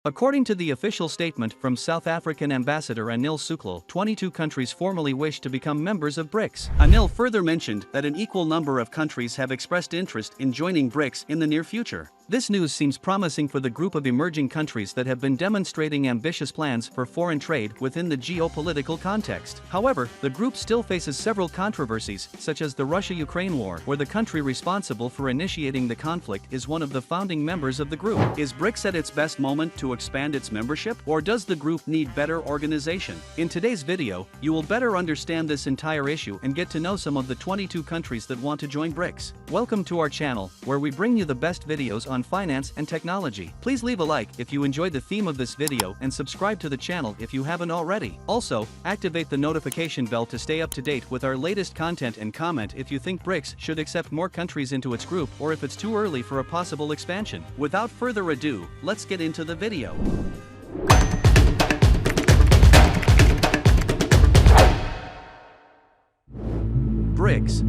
According to the official statement from South African Ambassador Anil Sukla, 22 countries formally wish to become members of BRICS. Anil further mentioned that an equal number of countries have expressed interest in joining BRICS in the near future. This news seems promising for the group of emerging countries that have been demonstrating ambitious plans for foreign trade within the geopolitical context. However, the group still faces several controversies, such as the Russia-Ukraine war, where the country responsible for initiating the conflict is one of the founding members of the group. Is BRICS at its best moment to expand its membership, or does the group need better organization? In today's video, you will better understand this entire issue and get to know some of the 22 countries that want to join BRICS. Welcome to our channel, where we bring you the best videos on finance and technology. Please leave a like if you enjoyed the theme of this video and subscribe to the channel if you haven't already. Also, activate the notification bell to stay up to date with our latest content and comment if you think BRICS should accept more countries into its group or if it's too early for a possible expansion. Without further ado, let's get into the video. BRICS.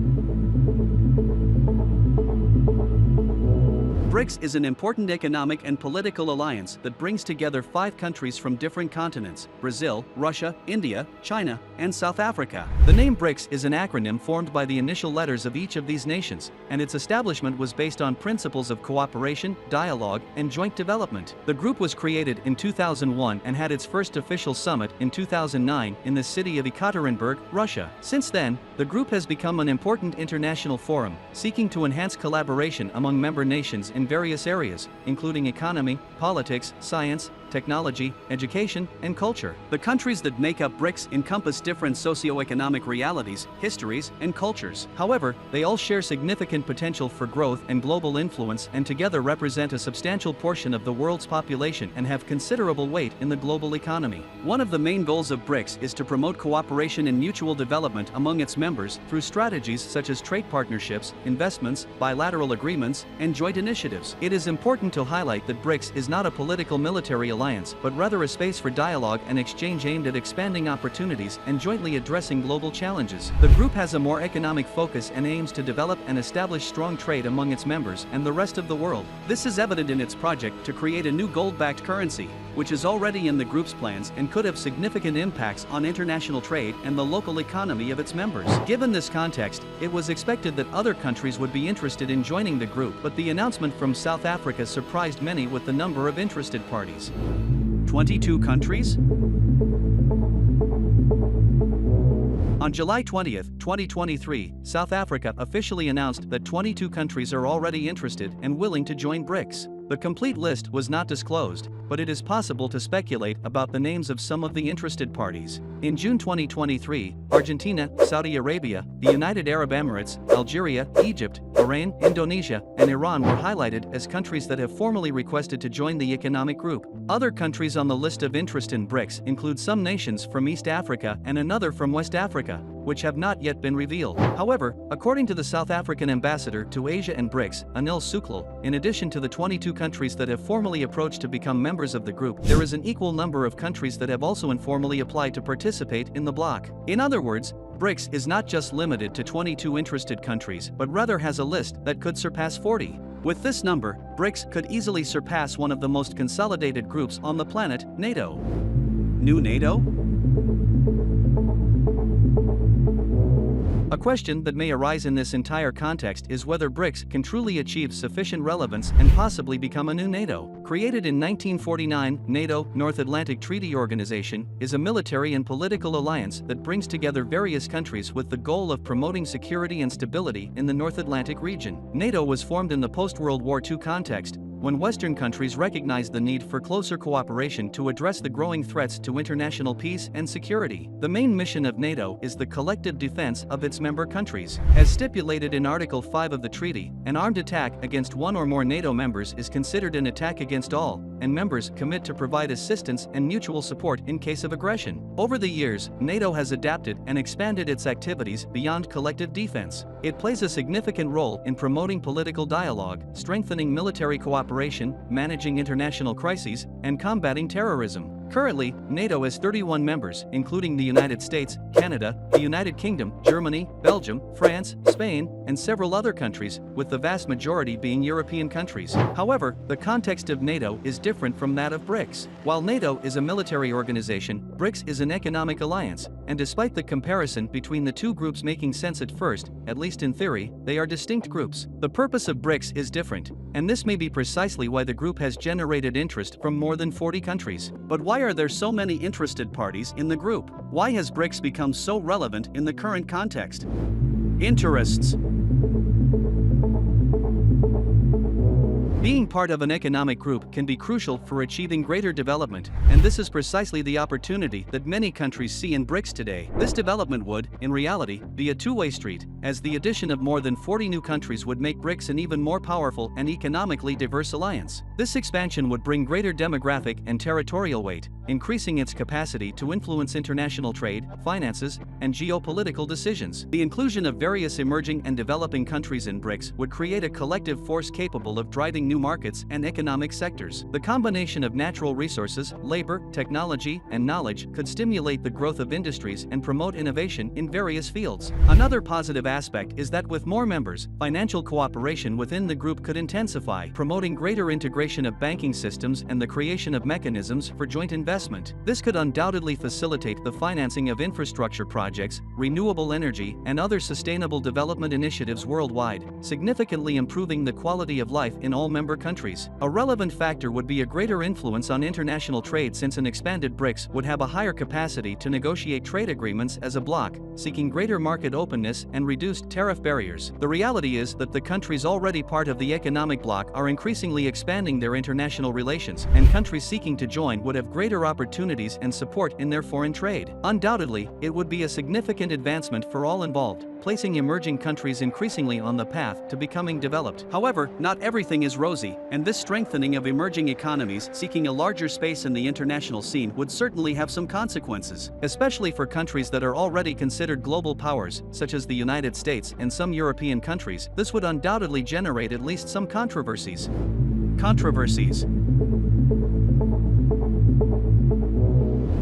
BRICS is an important economic and political alliance that brings together 5 countries from different continents: Brazil, Russia, India, China, and South Africa. The name BRICS is an acronym formed by the initial letters of each of these nations, and its establishment was based on principles of cooperation, dialogue, and joint development. The group was created in 2001 and had its first official summit in 2009 in the city of Ekaterinburg, Russia. Since then, the group has become an important international forum, seeking to enhance collaboration among member nations in various areas, including economy, politics, science, technology, education, and culture. The countries that make up BRICS encompass different socio-economic realities, histories, and cultures. However, they all share significant potential for growth and global influence, and together represent a substantial portion of the world's population and have considerable weight in the global economy. One of the main goals of BRICS is to promote cooperation and mutual development among its members through strategies such as trade partnerships, investments, bilateral agreements, and joint initiatives. It is important to highlight that BRICS is not a political military alliance, but rather a space for dialogue and exchange aimed at expanding opportunities and jointly addressing global challenges. The group has a more economic focus and aims to develop and establish strong trade among its members and the rest of the world. This is evident in its project to create a new gold-backed currency, which is already in the group's plans and could have significant impacts on international trade and the local economy of its members. Given this context, it was expected that other countries would be interested in joining the group, but the announcement from South Africa surprised many with the number of interested parties. 22 countries? On July 20, 2023, South Africa officially announced that 22 countries are already interested and willing to join BRICS. The complete list was not disclosed, but it is possible to speculate about the names of some of the interested parties. In June 2023, Argentina, Saudi Arabia, the United Arab Emirates, Algeria, Egypt, Bahrain, Indonesia, and Iran were highlighted as countries that have formally requested to join the economic group. Other countries on the list of interest in BRICS include some nations from East Africa and another from West Africa, which have not yet been revealed. However, according to the South African ambassador to Asia and BRICS, Anil Sukla, in addition to the 22 countries that have formally approached to become members of the group, there is an equal number of countries that have also informally applied to participate in the bloc. In other words, BRICS is not just limited to 22 interested countries, but rather has a list that could surpass 40. With this number, BRICS could easily surpass one of the most consolidated groups on the planet, NATO. New NATO? A question that may arise in this entire context is whether BRICS can truly achieve sufficient relevance and possibly become a new NATO. Created in 1949, NATO, North Atlantic Treaty Organization, is a military and political alliance that brings together various countries with the goal of promoting security and stability in the North Atlantic region. NATO was formed in the post-World War II context, when Western countries recognized the need for closer cooperation to address the growing threats to international peace and security. The main mission of NATO is the collective defense of its member countries. As stipulated in Article 5 of the treaty, an armed attack against one or more NATO members is considered an attack against all, and members commit to provide assistance and mutual support in case of aggression. Over the years, NATO has adapted and expanded its activities beyond collective defense. It plays a significant role in promoting political dialogue, strengthening military cooperation, managing international crises, and combating terrorism. Currently, NATO has 31 members, including the United States, Canada, the United Kingdom, Germany, Belgium, France, Spain, and several other countries, with the vast majority being European countries. However, the context of NATO is different from that of BRICS. While NATO is a military organization, BRICS is an economic alliance, and despite the comparison between the two groups making sense at first, at least in theory, they are distinct groups. The purpose of BRICS is different, and this may be precisely why the group has generated interest from more than 40 countries. But why are there so many interested parties in the group? Why has BRICS become so relevant in the current context? Interests. Being part of an economic group can be crucial for achieving greater development, and this is precisely the opportunity that many countries see in BRICS today. This development would, in reality, be a two-way street, as the addition of more than 40 new countries would make BRICS an even more powerful and economically diverse alliance. This expansion would bring greater demographic and territorial weight, increasing its capacity to influence international trade, finances, and geopolitical decisions. The inclusion of various emerging and developing countries in BRICS would create a collective force capable of driving new markets and economic sectors. The combination of natural resources, labor, technology, and knowledge could stimulate the growth of industries and promote innovation in various fields. Another positive aspect is that with more members, financial cooperation within the group could intensify, promoting greater integration of banking systems and the creation of mechanisms for joint investment. This could undoubtedly facilitate the financing of infrastructure projects, renewable energy, and other sustainable development initiatives worldwide, significantly improving the quality of life in all member countries. A relevant factor would be a greater influence on international trade, since an expanded BRICS would have a higher capacity to negotiate trade agreements as a bloc, seeking greater market openness and reduced tariff barriers. The reality is that the countries already part of the economic bloc are increasingly expanding their international relations, and countries seeking to join would have greater opportunities and support in their foreign trade. Undoubtedly, it would be a significant advancement for all involved, placing emerging countries increasingly on the path to becoming developed. However, not everything is rosy, and this strengthening of emerging economies seeking a larger space in the international scene would certainly have some consequences, especially for countries that are already considered global powers, such as the United States and some European countries. This would undoubtedly generate at least some controversies.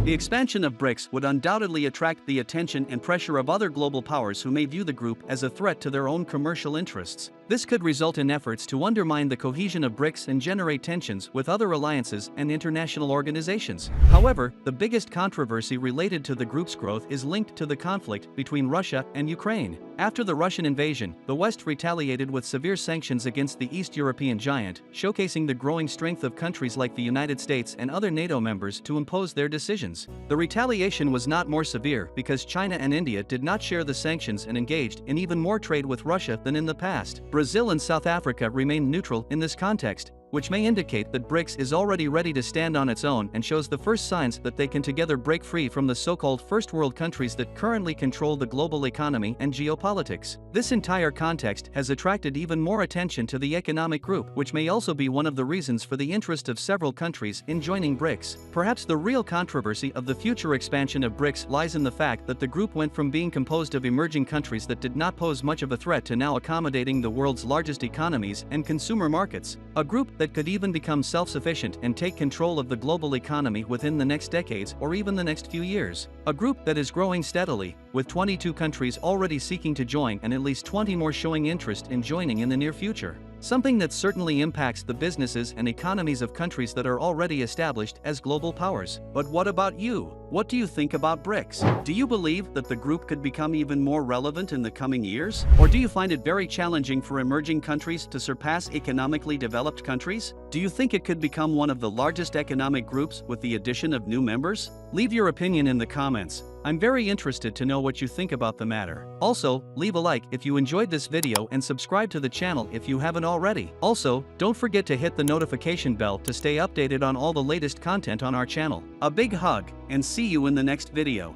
The expansion of BRICS would undoubtedly attract the attention and pressure of other global powers who may view the group as a threat to their own commercial interests. This could result in efforts to undermine the cohesion of BRICS and generate tensions with other alliances and international organizations. However, the biggest controversy related to the group's growth is linked to the conflict between Russia and Ukraine. After the Russian invasion, the West retaliated with severe sanctions against the East European giant, showcasing the growing strength of countries like the United States and other NATO members to impose their decisions. The retaliation was not more severe because China and India did not share the sanctions and engaged in even more trade with Russia than in the past. Brazil and South Africa remained neutral in this context, which may indicate that BRICS is already ready to stand on its own and shows the first signs that they can together break free from the so-called first world countries that currently control the global economy and geopolitics. This entire context has attracted even more attention to the economic group, which may also be one of the reasons for the interest of several countries in joining BRICS. Perhaps the real controversy of the future expansion of BRICS lies in the fact that the group went from being composed of emerging countries that did not pose much of a threat to now accommodating the world's largest economies and consumer markets. A group that could even become self-sufficient and take control of the global economy within the next decades or even the next few years. A group that is growing steadily, with 22 countries already seeking to join and at least 20 more showing interest in joining in the near future. Something that certainly impacts the businesses and economies of countries that are already established as global powers. But what about you? What do you think about BRICS? Do you believe that the group could become even more relevant in the coming years? Or do you find it very challenging for emerging countries to surpass economically developed countries? Do you think it could become one of the largest economic groups with the addition of new members? Leave your opinion in the comments. I'm very interested to know what you think about the matter. Also, leave a like if you enjoyed this video and subscribe to the channel if you haven't already. Also, don't forget to hit the notification bell to stay updated on all the latest content on our channel. A big hug, and see you in the next video.